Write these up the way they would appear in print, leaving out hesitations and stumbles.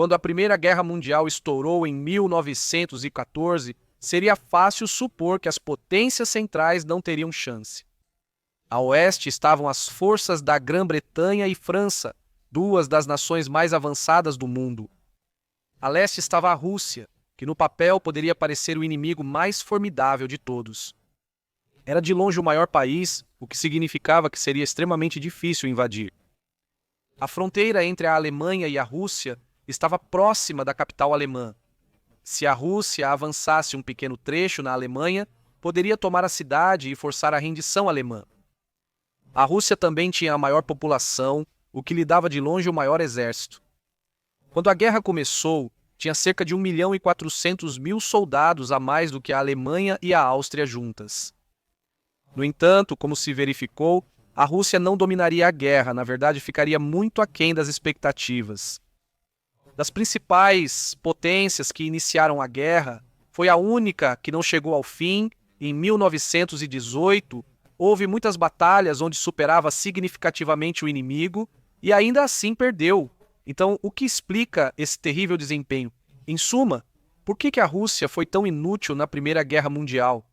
Quando a Primeira Guerra Mundial estourou em 1914, seria fácil supor que as potências centrais não teriam chance. A oeste estavam as forças da Grã-Bretanha e França, duas das nações mais avançadas do mundo. A leste estava a Rússia, que no papel poderia parecer o inimigo mais formidável de todos. Era de longe o maior país, o que significava que seria extremamente difícil invadir. A fronteira entre a Alemanha e a Rússia estava próxima da capital alemã. Se a Rússia avançasse um pequeno trecho na Alemanha, poderia tomar a cidade e forçar a rendição alemã. A Rússia também tinha a maior população, o que lhe dava de longe o maior exército. Quando a guerra começou, tinha cerca de 1.400.000 soldados a mais do que a Alemanha e a Áustria juntas. No entanto, como se verificou, a Rússia não dominaria a guerra, na verdade ficaria muito aquém das expectativas. Das principais potências que iniciaram a guerra, foi a única que não chegou ao fim. Em 1918, houve muitas batalhas onde superava significativamente o inimigo e ainda assim perdeu. Então, o que explica esse terrível desempenho? Em suma, por que a Rússia foi tão inútil na Primeira Guerra Mundial?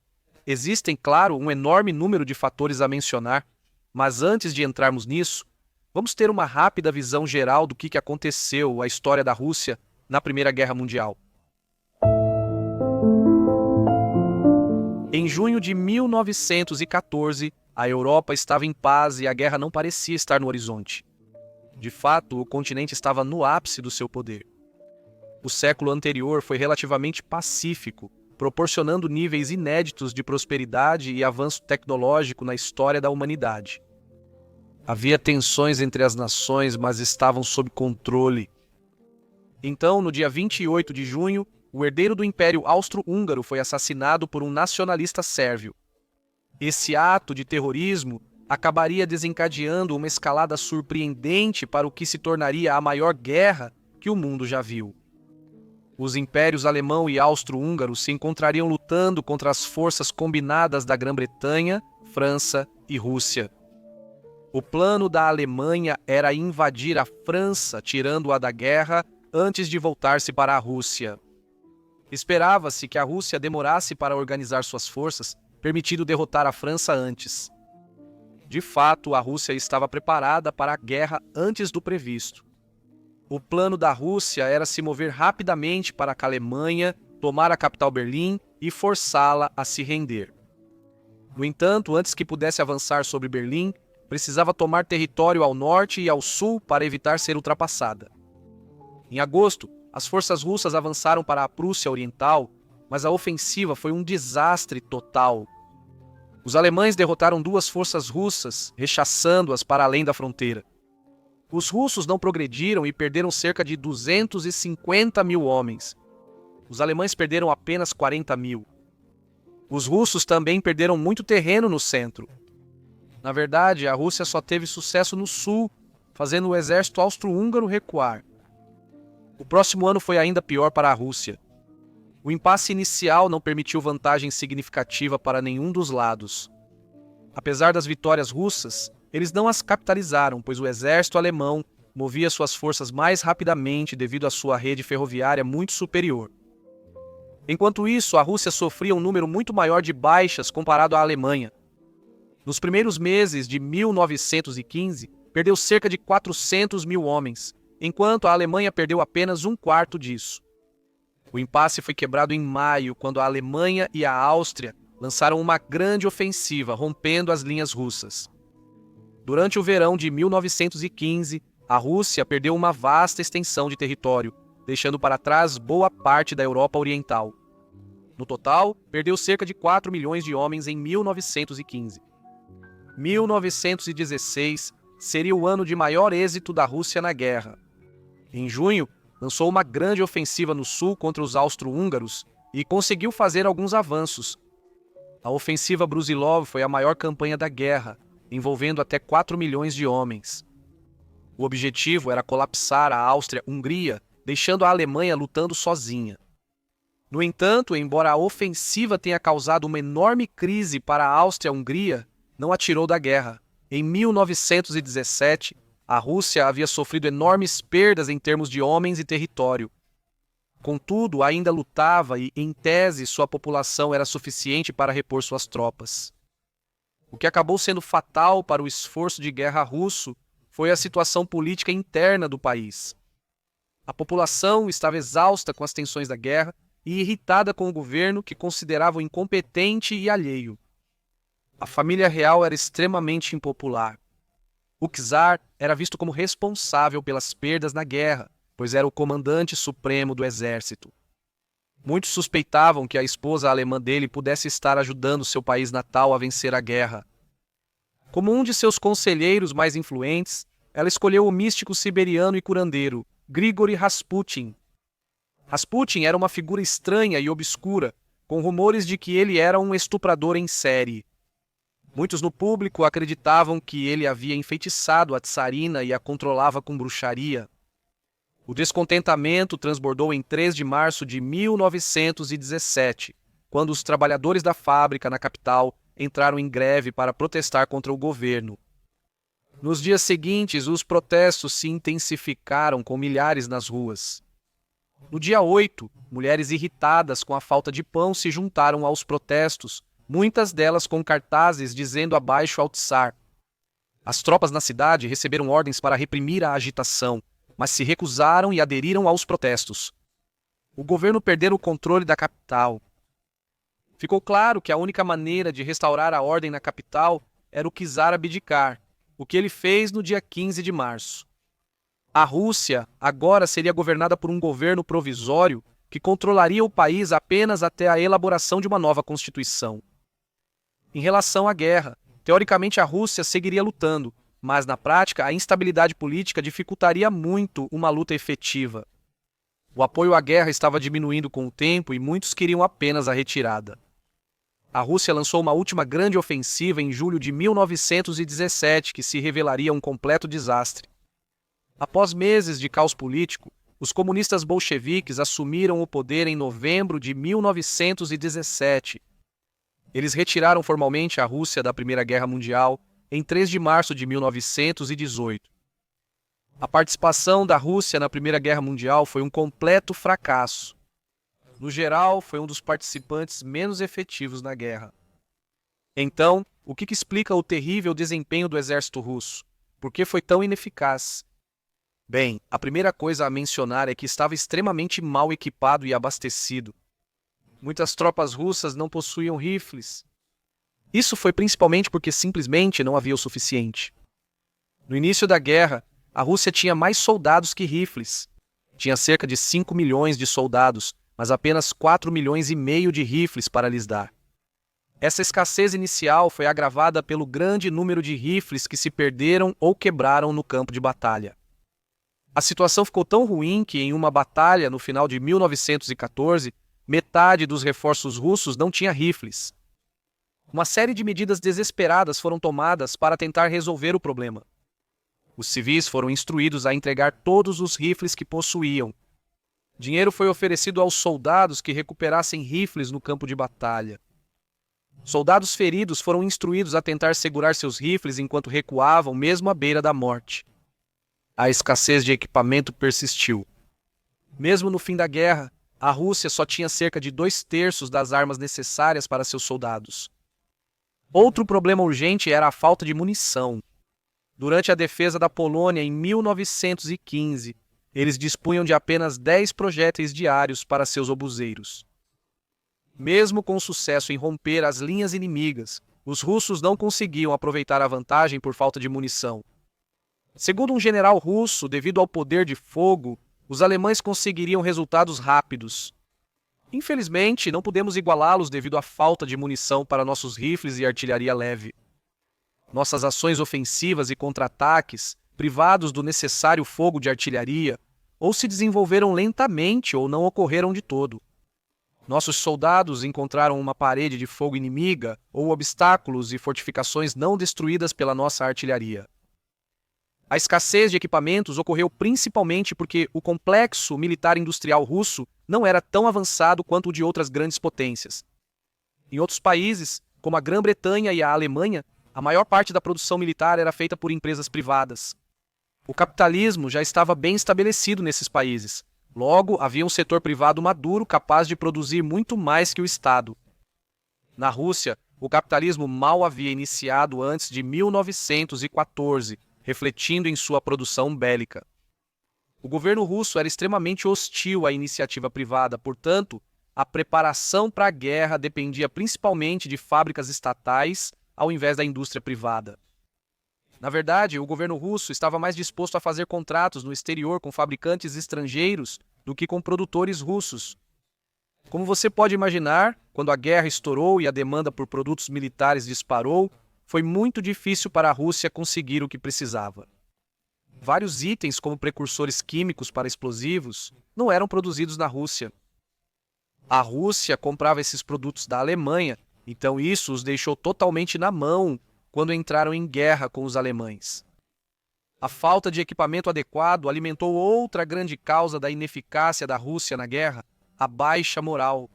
Existem, claro, um enorme número de fatores a mencionar, mas antes de entrarmos nisso, vamos ter uma rápida visão geral do que aconteceu, a história da Rússia na Primeira Guerra Mundial. Em junho de 1914, a Europa estava em paz e a guerra não parecia estar no horizonte. De fato, o continente estava no ápice do seu poder. O século anterior foi relativamente pacífico, proporcionando níveis inéditos de prosperidade e avanço tecnológico na história da humanidade. Havia tensões entre as nações, mas estavam sob controle. Então, no dia 28 de junho, o herdeiro do Império Austro-Húngaro foi assassinado por um nacionalista sérvio. Esse ato de terrorismo acabaria desencadeando uma escalada surpreendente para o que se tornaria a maior guerra que o mundo já viu. Os impérios alemão e austro-húngaro se encontrariam lutando contra as forças combinadas da Grã-Bretanha, França e Rússia. O plano da Alemanha era invadir a França, tirando-a da guerra, antes de voltar-se para a Rússia. Esperava-se que a Rússia demorasse para organizar suas forças, permitindo derrotar a França antes. De fato, a Rússia estava preparada para a guerra antes do previsto. O plano da Rússia era se mover rapidamente para a Alemanha, tomar a capital Berlim e forçá-la a se render. No entanto, antes que pudesse avançar sobre Berlim, precisava tomar território ao norte e ao sul para evitar ser ultrapassada. Em agosto, as forças russas avançaram para a Prússia Oriental, mas a ofensiva foi um desastre total. Os alemães derrotaram duas forças russas, rechaçando-as para além da fronteira. Os russos não progrediram e perderam cerca de 250.000 homens. Os alemães perderam apenas 40.000. Os russos também perderam muito terreno no centro. Na verdade, a Rússia só teve sucesso no sul, fazendo o exército austro-húngaro recuar. O próximo ano foi ainda pior para a Rússia. O impasse inicial não permitiu vantagem significativa para nenhum dos lados. Apesar das vitórias russas, eles não as capitalizaram, pois o exército alemão movia suas forças mais rapidamente devido à sua rede ferroviária muito superior. Enquanto isso, a Rússia sofria um número muito maior de baixas comparado à Alemanha. Nos primeiros meses de 1915, perdeu cerca de 400.000 homens, enquanto a Alemanha perdeu apenas um quarto disso. O impasse foi quebrado em maio, quando a Alemanha e a Áustria lançaram uma grande ofensiva, rompendo as linhas russas. Durante o verão de 1915, a Rússia perdeu uma vasta extensão de território, deixando para trás boa parte da Europa Oriental. No total, perdeu cerca de 4 milhões de homens em 1915. 1916 seria o ano de maior êxito da Rússia na guerra. Em junho, lançou uma grande ofensiva no sul contra os austro-húngaros e conseguiu fazer alguns avanços. A ofensiva Brusilov foi a maior campanha da guerra, envolvendo até 4 milhões de homens. O objetivo era colapsar a Áustria-Hungria, deixando a Alemanha lutando sozinha. No entanto, embora a ofensiva tenha causado uma enorme crise para a Áustria-Hungria, não a tirou da guerra. Em 1917, A Rússia havia sofrido enormes perdas em termos de homens e território. Contudo, ainda lutava e, em tese, sua população era suficiente para repor suas tropas. O que acabou sendo fatal para o esforço de guerra russo foi a situação política interna do país. A população estava exausta com as tensões da guerra e irritada com o governo que considerava incompetente e alheio. A família real era extremamente impopular. O czar era visto como responsável pelas perdas na guerra, pois era o comandante supremo do exército. Muitos suspeitavam que a esposa alemã dele pudesse estar ajudando seu país natal a vencer a guerra. Como um de seus conselheiros mais influentes, ela escolheu o místico siberiano e curandeiro, Grigori Rasputin. Rasputin era uma figura estranha e obscura, com rumores de que ele era um estuprador em série. Muitos no público acreditavam que ele havia enfeitiçado a tsarina e a controlava com bruxaria. O descontentamento transbordou em 3 de março de 1917, quando os trabalhadores da fábrica na capital entraram em greve para protestar contra o governo. Nos dias seguintes, os protestos se intensificaram com milhares nas ruas. No dia 8, mulheres irritadas com a falta de pão se juntaram aos protestos, muitas delas com cartazes dizendo abaixo ao czar. As tropas na cidade receberam ordens para reprimir a agitação, mas se recusaram e aderiram aos protestos. O governo perdeu o controle da capital. Ficou claro que a única maneira de restaurar a ordem na capital era o czar abdicar, o que ele fez no dia 15 de março. A Rússia agora seria governada por um governo provisório que controlaria o país apenas até a elaboração de uma nova constituição. Em relação à guerra, teoricamente a Rússia seguiria lutando, mas na prática a instabilidade política dificultaria muito uma luta efetiva. O apoio à guerra estava diminuindo com o tempo e muitos queriam apenas a retirada. A Rússia lançou uma última grande ofensiva em julho de 1917, que se revelaria um completo desastre. Após meses de caos político, os comunistas bolcheviques assumiram o poder em novembro de 1917. Eles retiraram formalmente a Rússia da Primeira Guerra Mundial em 3 de março de 1918. A participação da Rússia na Primeira Guerra Mundial foi um completo fracasso. No geral, foi um dos participantes menos efetivos na guerra. Então, o que explica o terrível desempenho do exército russo? Por que foi tão ineficaz? Bem, a primeira coisa a mencionar é que estava extremamente mal equipado e abastecido. Muitas tropas russas não possuíam rifles. Isso foi principalmente porque simplesmente não havia o suficiente. No início da guerra, a Rússia tinha mais soldados que rifles. Tinha cerca de 5 milhões de soldados, mas apenas 4 milhões e meio de rifles para lhes dar. Essa escassez inicial foi agravada pelo grande número de rifles que se perderam ou quebraram no campo de batalha. A situação ficou tão ruim que, em uma batalha no final de 1914, metade dos reforços russos não tinha rifles. Uma série de medidas desesperadas foram tomadas para tentar resolver o problema. Os civis foram instruídos a entregar todos os rifles que possuíam. Dinheiro foi oferecido aos soldados que recuperassem rifles no campo de batalha. Soldados feridos foram instruídos a tentar segurar seus rifles enquanto recuavam, mesmo à beira da morte. A escassez de equipamento persistiu. Mesmo no fim da guerra, a Rússia só tinha cerca de 2/3 das armas necessárias para seus soldados. Outro problema urgente era a falta de munição. Durante a defesa da Polônia em 1915, eles dispunham de apenas 10 projéteis diários para seus obuseiros. Mesmo com sucesso em romper as linhas inimigas, os russos não conseguiam aproveitar a vantagem por falta de munição. Segundo um general russo, devido ao poder de fogo, os alemães conseguiriam resultados rápidos. Infelizmente, não pudemos igualá-los devido à falta de munição para nossos rifles e artilharia leve. Nossas ações ofensivas e contra-ataques, privados do necessário fogo de artilharia, ou se desenvolveram lentamente ou não ocorreram de todo. Nossos soldados encontraram uma parede de fogo inimiga ou obstáculos e fortificações não destruídas pela nossa artilharia. A escassez de equipamentos ocorreu principalmente porque o complexo militar industrial russo não era tão avançado quanto o de outras grandes potências. Em outros países, como a Grã-Bretanha e a Alemanha, a maior parte da produção militar era feita por empresas privadas. O capitalismo já estava bem estabelecido nesses países. Logo, havia um setor privado maduro capaz de produzir muito mais que o Estado. Na Rússia, o capitalismo mal havia iniciado antes de 1914, refletindo em sua produção bélica. O governo russo era extremamente hostil à iniciativa privada, portanto, a preparação para a guerra dependia principalmente de fábricas estatais ao invés da indústria privada. Na verdade, o governo russo estava mais disposto a fazer contratos no exterior com fabricantes estrangeiros do que com produtores russos. Como você pode imaginar, quando a guerra estourou e a demanda por produtos militares disparou, foi muito difícil para a Rússia conseguir o que precisava. Vários itens, como precursores químicos para explosivos, não eram produzidos na Rússia. A Rússia comprava esses produtos da Alemanha, então isso os deixou totalmente na mão quando entraram em guerra com os alemães. A falta de equipamento adequado alimentou outra grande causa da ineficácia da Rússia na guerra, a baixa moral.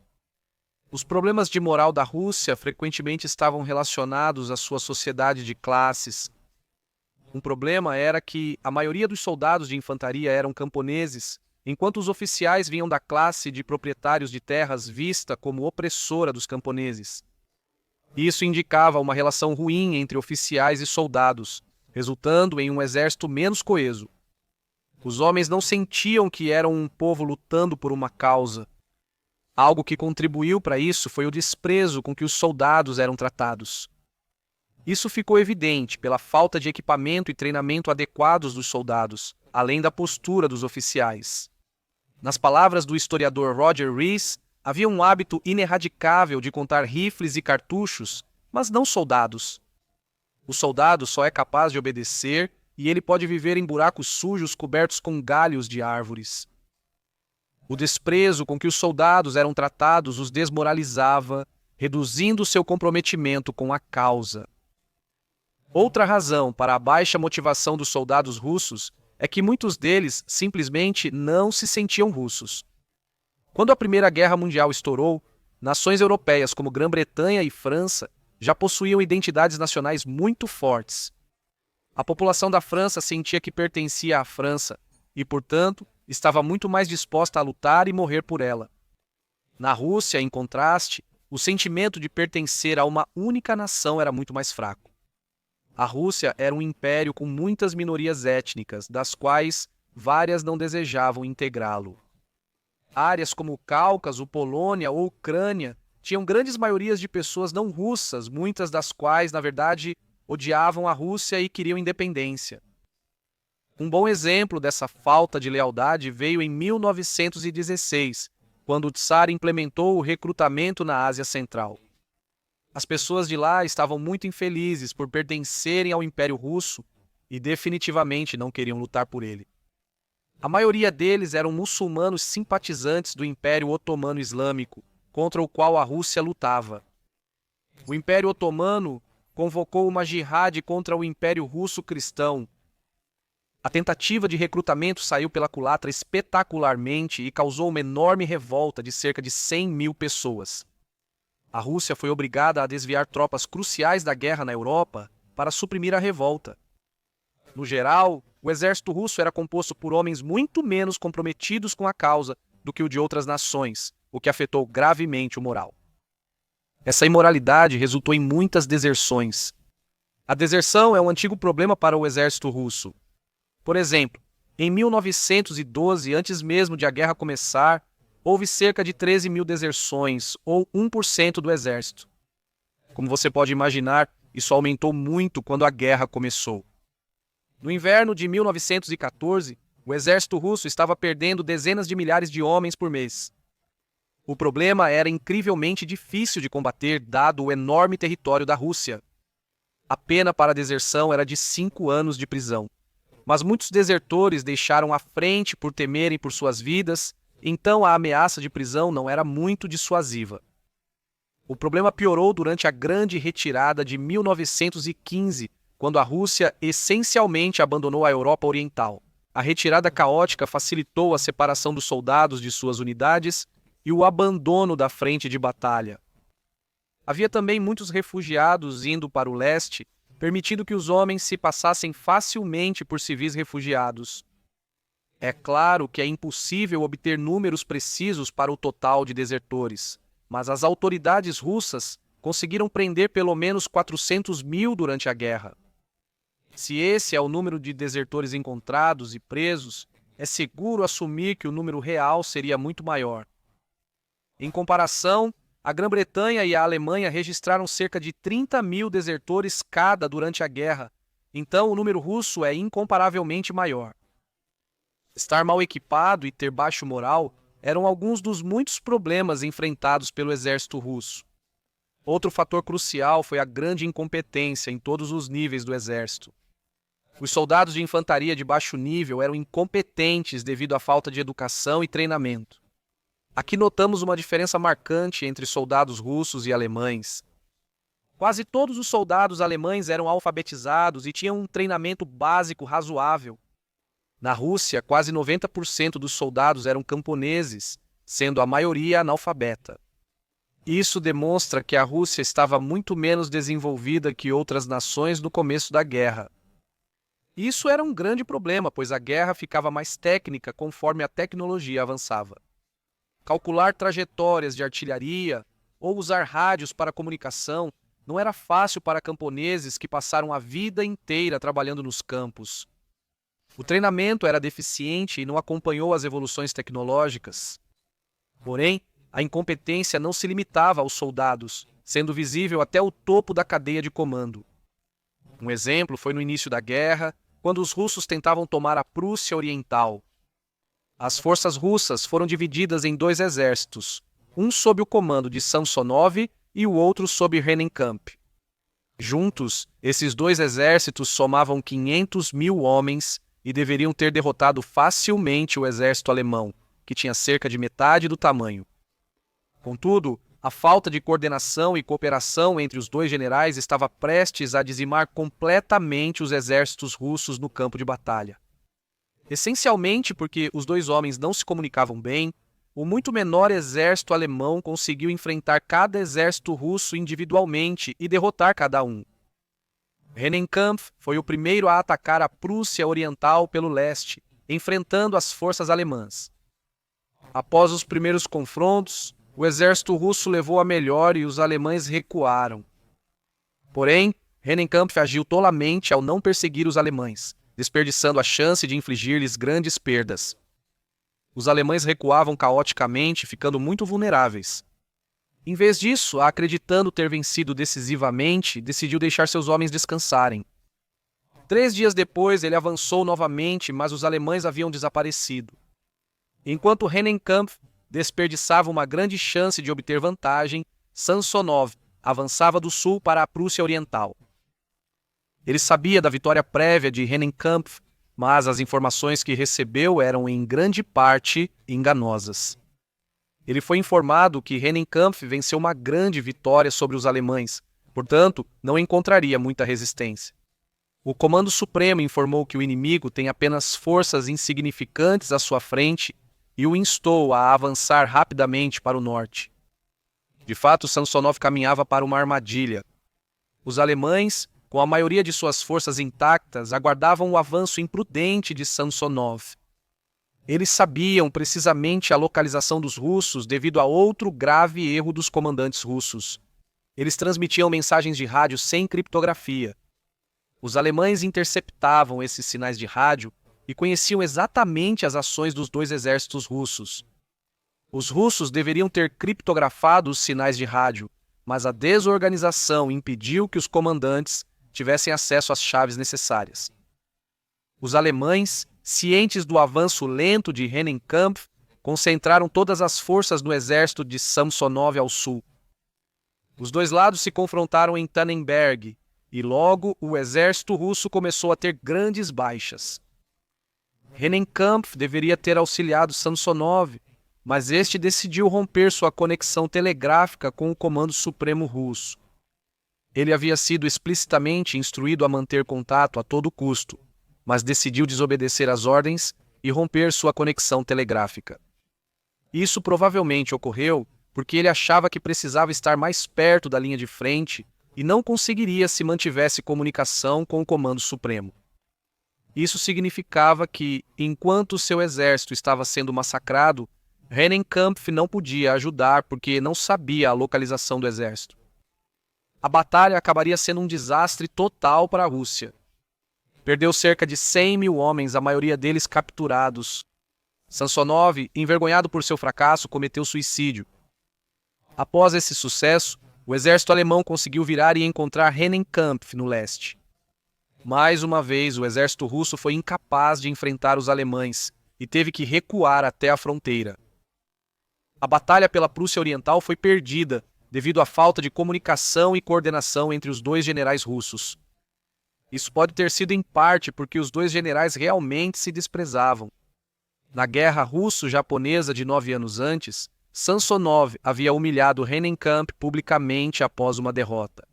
Os problemas de moral da Rússia frequentemente estavam relacionados à sua sociedade de classes. Um problema era que a maioria dos soldados de infantaria eram camponeses, enquanto os oficiais vinham da classe de proprietários de terras vista como opressora dos camponeses. Isso indicava uma relação ruim entre oficiais e soldados, resultando em um exército menos coeso. Os homens não sentiam que eram um povo lutando por uma causa. Algo que contribuiu para isso foi o desprezo com que os soldados eram tratados. Isso ficou evidente pela falta de equipamento e treinamento adequados dos soldados, além da postura dos oficiais. Nas palavras do historiador Roger Rees, havia um hábito ineradicável de contar rifles e cartuchos, mas não soldados. O soldado só é capaz de obedecer e ele pode viver em buracos sujos cobertos com galhos de árvores. O desprezo com que os soldados eram tratados os desmoralizava, reduzindo seu comprometimento com a causa. Outra razão para a baixa motivação dos soldados russos é que muitos deles simplesmente não se sentiam russos. Quando a Primeira Guerra Mundial estourou, nações europeias como Grã-Bretanha e França já possuíam identidades nacionais muito fortes. A população da França sentia que pertencia à França e, portanto, estava muito mais disposta a lutar e morrer por ela. Na Rússia, em contraste, o sentimento de pertencer a uma única nação era muito mais fraco. A Rússia era um império com muitas minorias étnicas, das quais várias não desejavam integrá-lo. Áreas como o Cáucaso, Polônia ou Ucrânia tinham grandes maiorias de pessoas não russas, muitas das quais, na verdade, odiavam a Rússia e queriam independência. Um bom exemplo dessa falta de lealdade veio em 1916, quando o Tsar implementou o recrutamento na Ásia Central. As pessoas de lá estavam muito infelizes por pertencerem ao Império Russo e definitivamente não queriam lutar por ele. A maioria deles eram muçulmanos simpatizantes do Império Otomano Islâmico, contra o qual a Rússia lutava. O Império Otomano convocou uma jihad contra o Império Russo Cristão. A tentativa de recrutamento saiu pela culatra espetacularmente e causou uma enorme revolta de cerca de 100 mil pessoas. A Rússia foi obrigada a desviar tropas cruciais da guerra na Europa para suprimir a revolta. No geral, o exército russo era composto por homens muito menos comprometidos com a causa do que o de outras nações, o que afetou gravemente o moral. Essa imoralidade resultou em muitas deserções. A deserção é um antigo problema para o exército russo. Por exemplo, em 1912, antes mesmo de a guerra começar, houve cerca de 13 mil deserções, ou 1% do exército. Como você pode imaginar, isso aumentou muito quando a guerra começou. No inverno de 1914, o exército russo estava perdendo dezenas de milhares de homens por mês. O problema era incrivelmente difícil de combater, dado o enorme território da Rússia. A pena para a deserção era de 5 anos de prisão. Mas muitos desertores deixaram a frente por temerem por suas vidas, então a ameaça de prisão não era muito dissuasiva. O problema piorou durante a Grande Retirada de 1915, quando a Rússia essencialmente abandonou a Europa Oriental. A retirada caótica facilitou a separação dos soldados de suas unidades e o abandono da frente de batalha. Havia também muitos refugiados indo para o leste, permitindo que os homens se passassem facilmente por civis refugiados. É claro que é impossível obter números precisos para o total de desertores, mas as autoridades russas conseguiram prender pelo menos 400 mil durante a guerra. Se esse é o número de desertores encontrados e presos, é seguro assumir que o número real seria muito maior. Em comparação, a Grã-Bretanha e a Alemanha registraram cerca de 30 mil desertores cada durante a guerra, então o número russo é incomparavelmente maior. Estar mal equipado e ter baixo moral eram alguns dos muitos problemas enfrentados pelo exército russo. Outro fator crucial foi a grande incompetência em todos os níveis do exército. Os soldados de infantaria de baixo nível eram incompetentes devido à falta de educação e treinamento. Aqui notamos uma diferença marcante entre soldados russos e alemães. Quase todos os soldados alemães eram alfabetizados e tinham um treinamento básico razoável. Na Rússia, quase 90% dos soldados eram camponeses, sendo a maioria analfabeta. Isso demonstra que a Rússia estava muito menos desenvolvida que outras nações no começo da guerra. Isso era um grande problema, pois a guerra ficava mais técnica conforme a tecnologia avançava. Calcular trajetórias de artilharia ou usar rádios para comunicação não era fácil para camponeses que passaram a vida inteira trabalhando nos campos. O treinamento era deficiente e não acompanhou as evoluções tecnológicas. Porém, a incompetência não se limitava aos soldados, sendo visível até o topo da cadeia de comando. Um exemplo foi no início da guerra, quando os russos tentavam tomar a Prússia Oriental. As forças russas foram divididas em dois exércitos, um sob o comando de Samsonov e o outro sob Rennenkampf. Juntos, esses dois exércitos somavam 500 mil homens e deveriam ter derrotado facilmente o exército alemão, que tinha cerca de metade do tamanho. Contudo, a falta de coordenação e cooperação entre os dois generais estava prestes a dizimar completamente os exércitos russos no campo de batalha. Essencialmente porque os dois homens não se comunicavam bem, o muito menor exército alemão conseguiu enfrentar cada exército russo individualmente e derrotar cada um. Rennenkampf foi o primeiro a atacar a Prússia Oriental pelo leste, enfrentando as forças alemãs. Após os primeiros confrontos, o exército russo levou a melhor e os alemães recuaram. Porém, Rennenkampf agiu tolamente ao não perseguir os alemães, desperdiçando a chance de infligir-lhes grandes perdas. Os alemães recuavam caoticamente, ficando muito vulneráveis. Em vez disso, acreditando ter vencido decisivamente, decidiu deixar seus homens descansarem. 3 dias depois, ele avançou novamente, mas os alemães haviam desaparecido. Enquanto Rennenkampf desperdiçava uma grande chance de obter vantagem, Samsonov avançava do sul para a Prússia Oriental. Ele sabia da vitória prévia de Rennenkampf, mas as informações que recebeu eram em grande parte enganosas. Ele foi informado que Rennenkampf venceu uma grande vitória sobre os alemães, portanto, não encontraria muita resistência. O Comando Supremo informou que o inimigo tem apenas forças insignificantes à sua frente e o instou a avançar rapidamente para o norte. De fato, Samsonov caminhava para uma armadilha. Os alemães, com a maioria de suas forças intactas, aguardavam o avanço imprudente de Samsonov. Eles sabiam precisamente a localização dos russos devido a outro grave erro dos comandantes russos. Eles transmitiam mensagens de rádio sem criptografia. Os alemães interceptavam esses sinais de rádio e conheciam exatamente as ações dos dois exércitos russos. Os russos deveriam ter criptografado os sinais de rádio, mas a desorganização impediu que os comandantes tivessem acesso às chaves necessárias. Os alemães, cientes do avanço lento de Rennenkampf, concentraram todas as forças no exército de Samsonov ao sul. Os dois lados se confrontaram em Tannenberg, e logo o exército russo começou a ter grandes baixas. Rennenkampf deveria ter auxiliado Samsonov, mas este decidiu romper sua conexão telegráfica com o Comando Supremo Russo. Ele havia sido explicitamente instruído a manter contato a todo custo, mas decidiu desobedecer às ordens e romper sua conexão telegráfica. Isso provavelmente ocorreu porque ele achava que precisava estar mais perto da linha de frente e não conseguiria se mantivesse comunicação com o Comando Supremo. Isso significava que, enquanto seu exército estava sendo massacrado, Rennenkampf não podia ajudar porque não sabia a localização do exército. A batalha acabaria sendo um desastre total para a Rússia. Perdeu cerca de 100 mil homens, a maioria deles capturados. Samsonov, envergonhado por seu fracasso, cometeu suicídio. Após esse sucesso, o exército alemão conseguiu virar e encontrar Rennenkampf no leste. Mais uma vez, o exército russo foi incapaz de enfrentar os alemães e teve que recuar até a fronteira. A batalha pela Prússia Oriental foi perdida devido à falta de comunicação e coordenação entre os dois generais russos. Isso pode ter sido em parte porque os dois generais realmente se desprezavam. Na Guerra Russo-Japonesa de 9 anos antes, Samsonov havia humilhado Rennenkampf publicamente após uma derrota.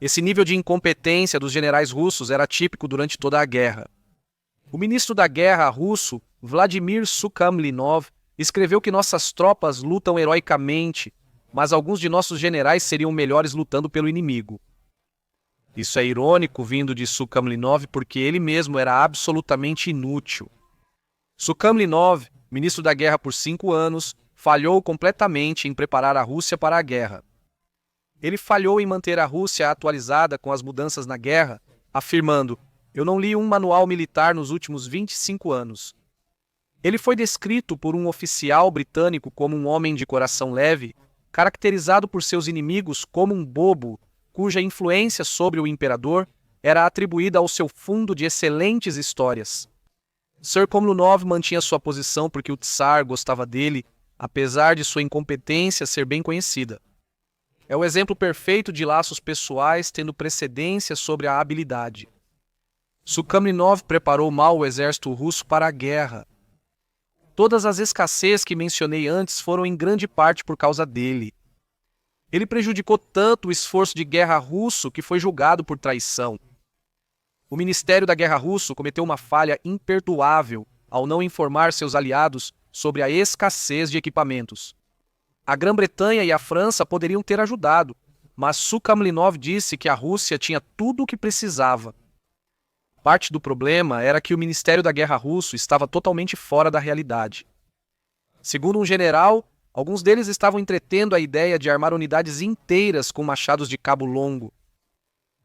Esse nível de incompetência dos generais russos era típico durante toda a guerra. O ministro da guerra russo, Vladimir Sukhamlinov, escreveu que nossas tropas lutam heroicamente, mas alguns de nossos generais seriam melhores lutando pelo inimigo. Isso é irônico vindo de Sukhamlinov porque ele mesmo era absolutamente inútil. Sukhamlinov, ministro da guerra por 5 anos, falhou completamente em preparar a Rússia para a guerra. Ele falhou em manter a Rússia atualizada com as mudanças na guerra, afirmando: "Eu não li um manual militar nos últimos 25 anos." Ele foi descrito por um oficial britânico como um homem de coração leve, caracterizado por seus inimigos como um bobo, cuja influência sobre o imperador era atribuída ao seu fundo de excelentes histórias. Sir Komlunov mantinha sua posição porque o Tsar gostava dele, apesar de sua incompetência ser bem conhecida. É o exemplo perfeito de laços pessoais tendo precedência sobre a habilidade. Sukhamlinov preparou mal o exército russo para a guerra. Todas as escassez que mencionei antes foram em grande parte por causa dele. Ele prejudicou tanto o esforço de guerra russo que foi julgado por traição. O Ministério da Guerra Russo cometeu uma falha imperdoável ao não informar seus aliados sobre a escassez de equipamentos. A Grã-Bretanha e a França poderiam ter ajudado, mas Sukhamlinov disse que a Rússia tinha tudo o que precisava. Parte do problema era que o Ministério da Guerra Russo estava totalmente fora da realidade. Segundo um general, alguns deles estavam entretendo a ideia de armar unidades inteiras com machados de cabo longo.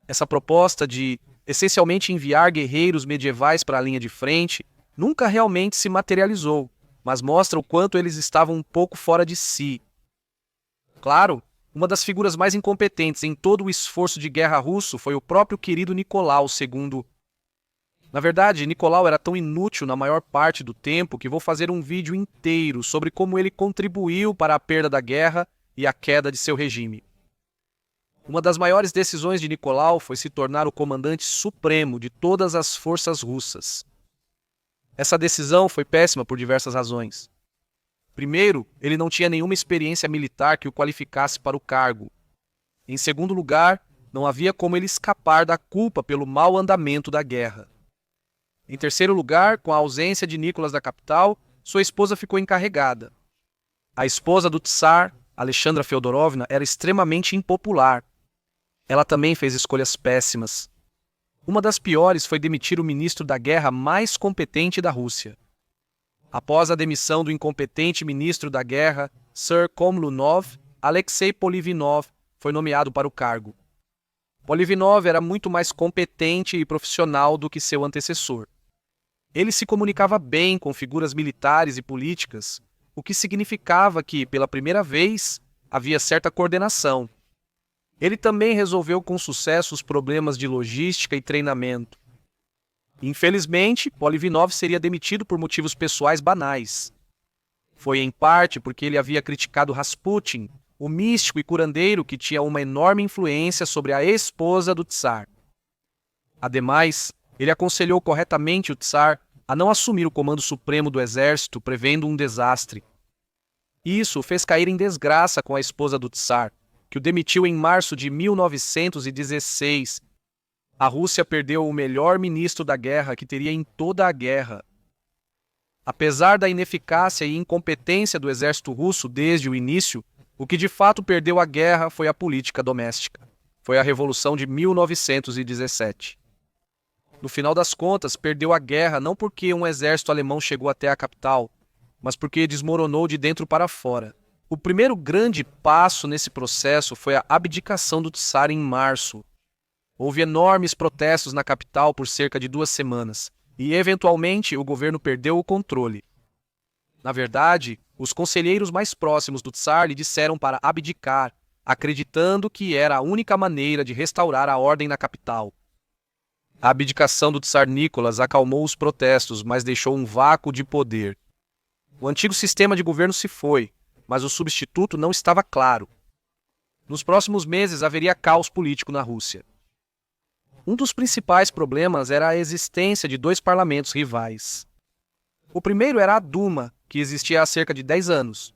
Essa proposta de, essencialmente, enviar guerreiros medievais para a linha de frente nunca realmente se materializou, mas mostra o quanto eles estavam um pouco fora de si. Claro, uma das figuras mais incompetentes em todo o esforço de guerra russo foi o próprio querido Nicolau II. Na verdade, Nicolau era tão inútil na maior parte do tempo que vou fazer um vídeo inteiro sobre como ele contribuiu para a perda da guerra e a queda de seu regime. Uma das maiores decisões de Nicolau foi se tornar o comandante supremo de todas as forças russas. Essa decisão foi péssima por diversas razões. Primeiro, ele não tinha nenhuma experiência militar que o qualificasse para o cargo. Em segundo lugar, não havia como ele escapar da culpa pelo mau andamento da guerra. Em terceiro lugar, com a ausência de Nicolas da capital, sua esposa ficou encarregada. A esposa do Tsar, Alexandra Feodorovna, era extremamente impopular. Ela também fez escolhas péssimas. Uma das piores foi demitir o ministro da guerra mais competente da Rússia. Após a demissão do incompetente ministro da guerra, Sir Komlunov, Alexei Polivinov foi nomeado para o cargo. Polivinov era muito mais competente e profissional do que seu antecessor. Ele se comunicava bem com figuras militares e políticas, o que significava que, pela primeira vez, havia certa coordenação. Ele também resolveu com sucesso os problemas de logística e treinamento. Infelizmente, Polivinov seria demitido por motivos pessoais banais. Foi em parte porque ele havia criticado Rasputin, o místico e curandeiro que tinha uma enorme influência sobre a esposa do Tsar. Ademais, ele aconselhou corretamente o Tsar a não assumir o comando supremo do exército, prevendo um desastre. Isso o fez cair em desgraça com a esposa do Tsar, que o demitiu em março de 1916. A Rússia perdeu o melhor ministro da guerra que teria em toda a guerra. Apesar da ineficácia e incompetência do exército russo desde o início, o que de fato perdeu a guerra foi a política doméstica. foi a Revolução de 1917. No final das contas, perdeu a guerra não porque um exército alemão chegou até a capital, mas porque desmoronou de dentro para fora. O primeiro grande passo nesse processo foi a abdicação do czar em março. Houve enormes protestos na capital por cerca de 2 semanas, e eventualmente o governo perdeu o controle. Na verdade, os conselheiros mais próximos do czar lhe disseram para abdicar, acreditando que era a única maneira de restaurar a ordem na capital. A abdicação do czar Nicolas acalmou os protestos, mas deixou um vácuo de poder. O antigo sistema de governo se foi, mas o substituto não estava claro. Nos próximos meses haveria caos político na Rússia. Um dos principais problemas era a existência de 2 parlamentos rivais. O primeiro era a Duma, que existia há cerca de 10 anos.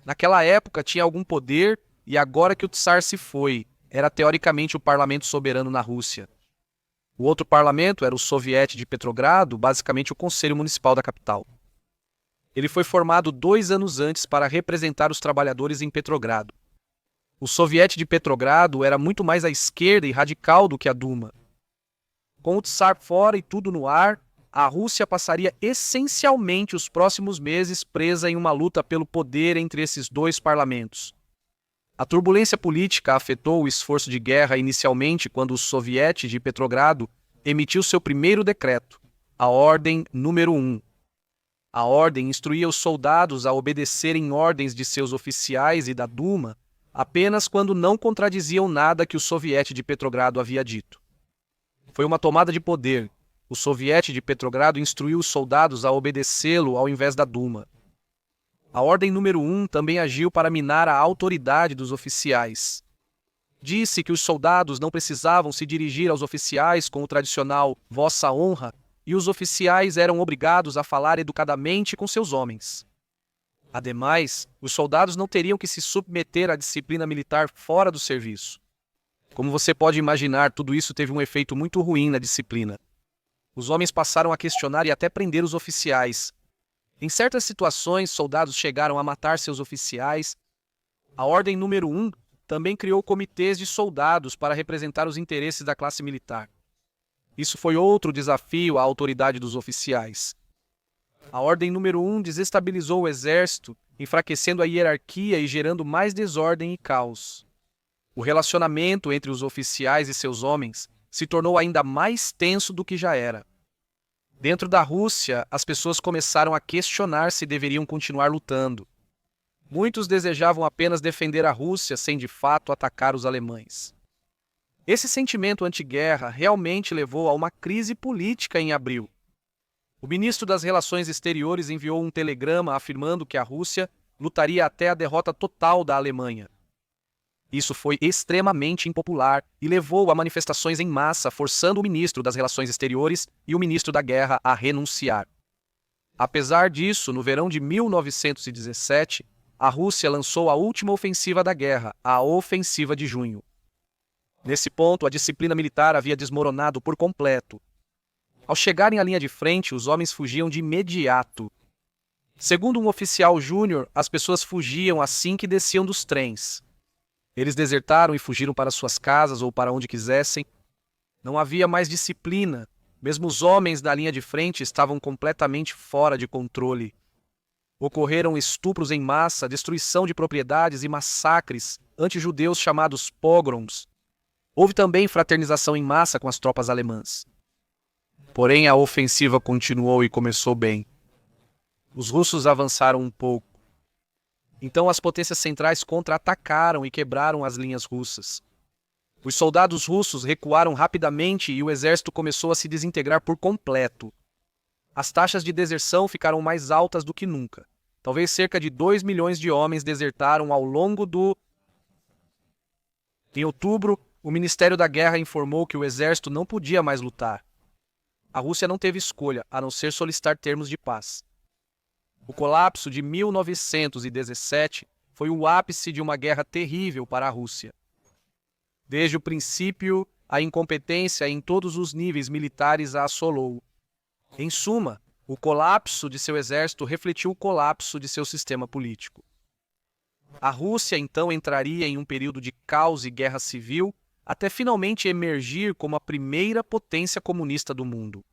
Naquela época tinha algum poder e agora que o czar se foi, era teoricamente o parlamento soberano na Rússia. O outro parlamento era o Soviete de Petrogrado, basicamente o conselho municipal da capital. Ele foi formado 2 anos antes para representar os trabalhadores em Petrogrado. O Soviete de Petrogrado era muito mais à esquerda e radical do que a Duma. Com o czar fora e tudo no ar, a Rússia passaria essencialmente os próximos meses presa em uma luta pelo poder entre esses 2 parlamentos. A turbulência política afetou o esforço de guerra inicialmente quando o Soviete de Petrogrado emitiu seu primeiro decreto, a Ordem número 1. A ordem instruía os soldados a obedecerem ordens de seus oficiais e da Duma apenas quando não contradiziam nada que o Soviete de Petrogrado havia dito. Foi uma tomada de poder. O Soviete de Petrogrado instruiu os soldados a obedecê-lo ao invés da Duma. A Ordem número 1 também agiu para minar a autoridade dos oficiais. Disse que os soldados não precisavam se dirigir aos oficiais com o tradicional Vossa Honra e os oficiais eram obrigados a falar educadamente com seus homens. Ademais, os soldados não teriam que se submeter à disciplina militar fora do serviço. Como você pode imaginar, tudo isso teve um efeito muito ruim na disciplina. Os homens passaram a questionar e até prender os oficiais. Em certas situações, soldados chegaram a matar seus oficiais. A Ordem número 1 também criou comitês de soldados para representar os interesses da classe militar. Isso foi outro desafio à autoridade dos oficiais. A Ordem número 1 desestabilizou o exército, enfraquecendo a hierarquia e gerando mais desordem e caos. O relacionamento entre os oficiais e seus homens se tornou ainda mais tenso do que já era. Dentro da Rússia, as pessoas começaram a questionar se deveriam continuar lutando. Muitos desejavam apenas defender a Rússia sem de fato atacar os alemães. Esse sentimento anti-guerra realmente levou a uma crise política em abril. O ministro das Relações Exteriores enviou um telegrama afirmando que a Rússia lutaria até a derrota total da Alemanha. Isso foi extremamente impopular e levou a manifestações em massa, forçando o ministro das Relações Exteriores e o ministro da Guerra a renunciar. Apesar disso, no verão de 1917, a Rússia lançou a última ofensiva da guerra, a Ofensiva de Junho. Nesse ponto, a disciplina militar havia desmoronado por completo. Ao chegarem à linha de frente, os homens fugiam de imediato. Segundo um oficial júnior, as pessoas fugiam assim que desciam dos trens. Eles desertaram e fugiram para suas casas ou para onde quisessem. Não havia mais disciplina. Mesmo os homens da linha de frente estavam completamente fora de controle. Ocorreram estupros em massa, destruição de propriedades e massacres anti-judeus chamados pogroms. Houve também fraternização em massa com as tropas alemãs. Porém, a ofensiva continuou e começou bem. Os russos avançaram um pouco. Então as potências centrais contra-atacaram e quebraram as linhas russas. Os soldados russos recuaram rapidamente e o exército começou a se desintegrar por completo. As taxas de deserção ficaram mais altas do que nunca. Talvez cerca de 2 milhões de homens desertaram ao longo do... Em outubro, o Ministério da Guerra informou que o exército não podia mais lutar. A Rússia não teve escolha, a não ser solicitar termos de paz. O colapso de 1917 foi o ápice de uma guerra terrível para a Rússia. Desde o princípio, a incompetência em todos os níveis militares a assolou. Em suma, o colapso de seu exército refletiu o colapso de seu sistema político. A Rússia então entraria em um período de caos e guerra civil, até finalmente emergir como a primeira potência comunista do mundo.